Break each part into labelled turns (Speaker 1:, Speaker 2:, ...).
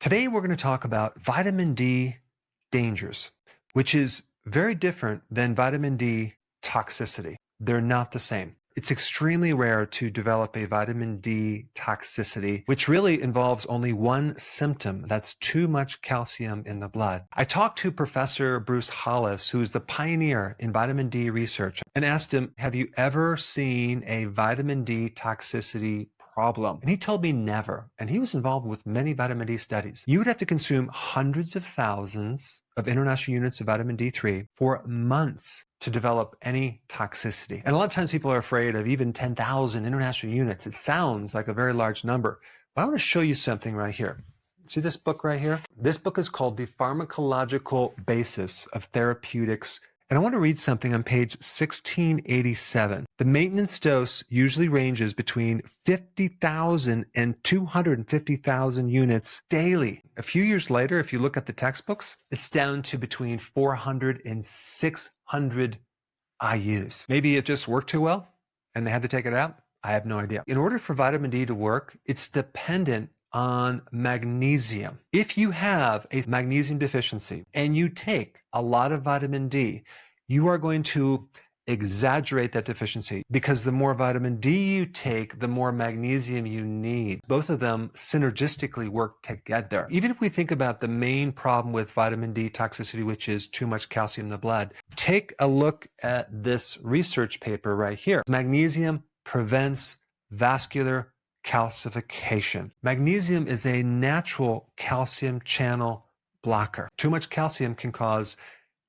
Speaker 1: Today we're going to talk about vitamin D dangers, which is very different than vitamin D toxicity. They're not the same. It's extremely rare to develop a vitamin D toxicity, which really involves only one symptom. That's too much calcium in the blood. I talked to Professor Bruce Hollis, who's the pioneer in vitamin D research, and asked him, have you ever seen a vitamin D toxicity problem? And he told me never. And he was involved with many vitamin D studies. You would have to consume hundreds of thousands of international units of vitamin D3 for months to develop any toxicity. And a lot of times people are afraid of even 10,000 international units. It sounds like a very large number. But I want to show you something right here. See this book right here? This book is called The Pharmacological Basis of Therapeutics. And I want to read something on page 1687. The maintenance dose usually ranges between 50,000 and 250,000 units daily. A few years later, if you look at the textbooks, it's down to between 400 and 600 IUs. Maybe it just worked too well and they had to take it out. I have no idea. In order for vitamin D to work, it's dependent on magnesium. If you have a magnesium deficiency and you take a lot of vitamin D, you are going to exaggerate that deficiency because the more vitamin D you take, the more magnesium you need. Both of them synergistically work together. Even if we think about the main problem with vitamin D toxicity, which is too much calcium in the blood, take a look at this research paper right here. Magnesium prevents vascular calcification. Magnesium is a natural calcium channel blocker. Too much calcium can cause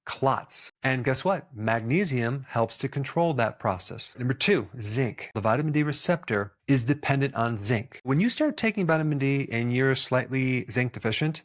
Speaker 1: clots. And guess what? Magnesium helps to control that process. Number two, zinc. The vitamin D receptor is dependent on zinc. When you start taking vitamin D and you're slightly zinc deficient,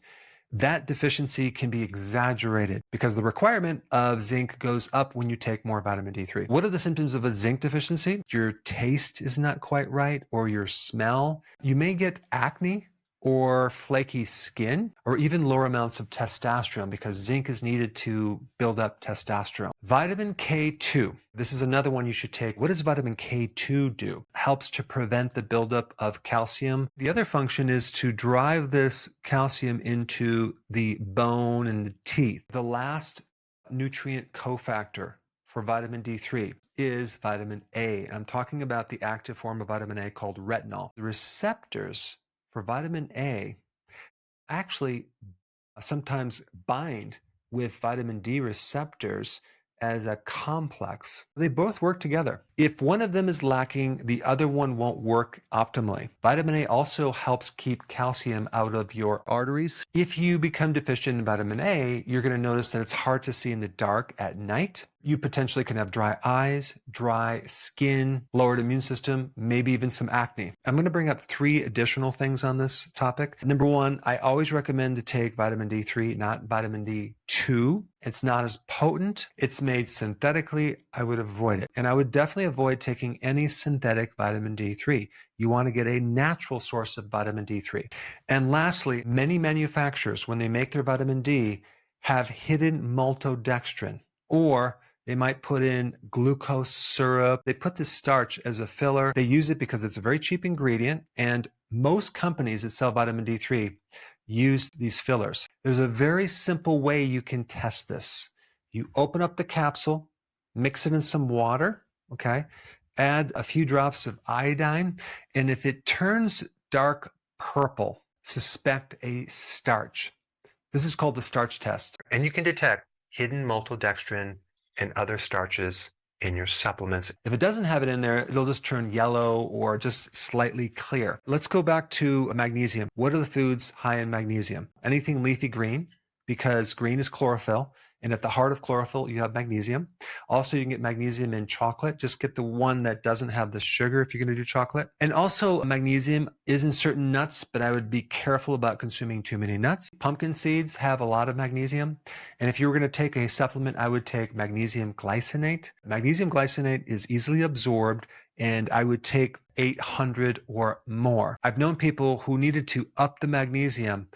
Speaker 1: that deficiency can be exaggerated because the requirement of zinc goes up when you take more vitamin D3. What are the symptoms of a zinc deficiency? Your taste is not quite right, or your smell. You may get acne or flaky skin, or even lower amounts of testosterone because zinc is needed to build up testosterone. Vitamin K2, this is another one you should take. What does vitamin K2 do? Helps to prevent the buildup of calcium. The other function is to drive this calcium into the bone and the teeth. The last nutrient cofactor for vitamin D3 is vitamin A. I'm talking about the active form of vitamin A called retinol. The receptors for vitamin A actually sometimes bind with vitamin D receptors as a complex. They both work together. If one of them is lacking, the other one won't work optimally. Vitamin A also helps keep calcium out of your arteries. If you become deficient in vitamin A, you're going to notice that it's hard to see in the dark at night. You potentially can have dry eyes, dry skin, lowered immune system, maybe even some acne. I'm going to bring up 3 additional things on this topic. Number 1, I always recommend to take vitamin D3, not vitamin D2. It's not as potent. It's made synthetically. I would avoid it. And I would definitely avoid taking any synthetic vitamin D3. You want to get a natural source of vitamin D3. And lastly, many manufacturers, when they make their vitamin D, have hidden maltodextrin, or they might put in glucose syrup. They put this starch as a filler. They use it because it's a very cheap ingredient, and most companies that sell vitamin D3 use these fillers. There's a very simple way you can test this. You open up the capsule, mix it in some water, okay? Add a few drops of iodine, and if it turns dark purple, suspect a starch. This is called the starch test, and you can detect hidden maltodextrin and other starches in your supplements. If it doesn't have it in there, it'll just turn yellow or just slightly clear. Let's go back to magnesium. What are the foods high in magnesium? Anything leafy green, because green is chlorophyll. And at the heart of chlorophyll, you have magnesium. Also, you can get magnesium in chocolate. Just get the one that doesn't have the sugar if you're going to do chocolate. And also, magnesium is in certain nuts, but I would be careful about consuming too many nuts. Pumpkin seeds have a lot of magnesium. And if you were going to take a supplement, I would take magnesium glycinate. Magnesium glycinate is easily absorbed, and I would take 800 or more. I've known people who needed to up the magnesium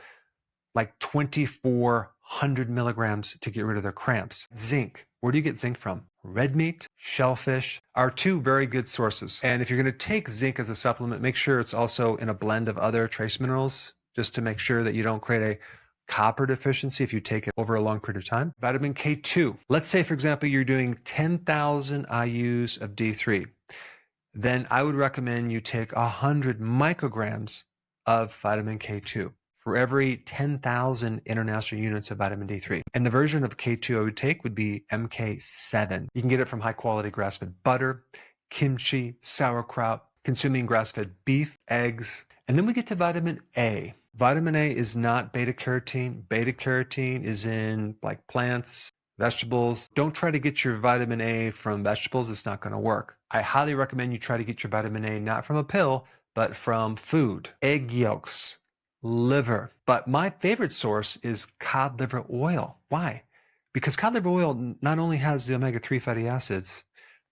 Speaker 1: like 2,400 milligrams to get rid of their cramps. Zinc. Where do you get zinc from? Red meat, shellfish are 2 very good sources. And if you're going to take zinc as a supplement, make sure it's also in a blend of other trace minerals, just to make sure that you don't create a copper deficiency if you take it over a long period of time. Vitamin K2. Let's say, for example, you're doing 10,000 IUs of D3. Then I would recommend you take 100 micrograms of vitamin K2 for every 10,000 international units of vitamin D3. And the version of K2 I would take would be MK7. You can get it from high quality grass-fed butter, kimchi, sauerkraut, consuming grass-fed beef, eggs. And then we get to vitamin A. Vitamin A is not beta carotene. Beta carotene is in like plants, vegetables. Don't try to get your vitamin A from vegetables. It's not going to work. I highly recommend you try to get your vitamin A not from a pill, but from food, egg yolks, liver. But my favorite source is cod liver oil. Why? Because cod liver oil not only has the omega-3 fatty acids,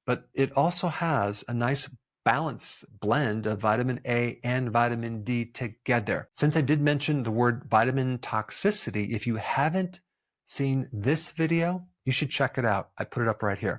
Speaker 1: but it also has a nice balanced blend of vitamin A and vitamin D together. Since I did mention the word vitamin toxicity, if you haven't seen this video, you should check it out. I put it up right here.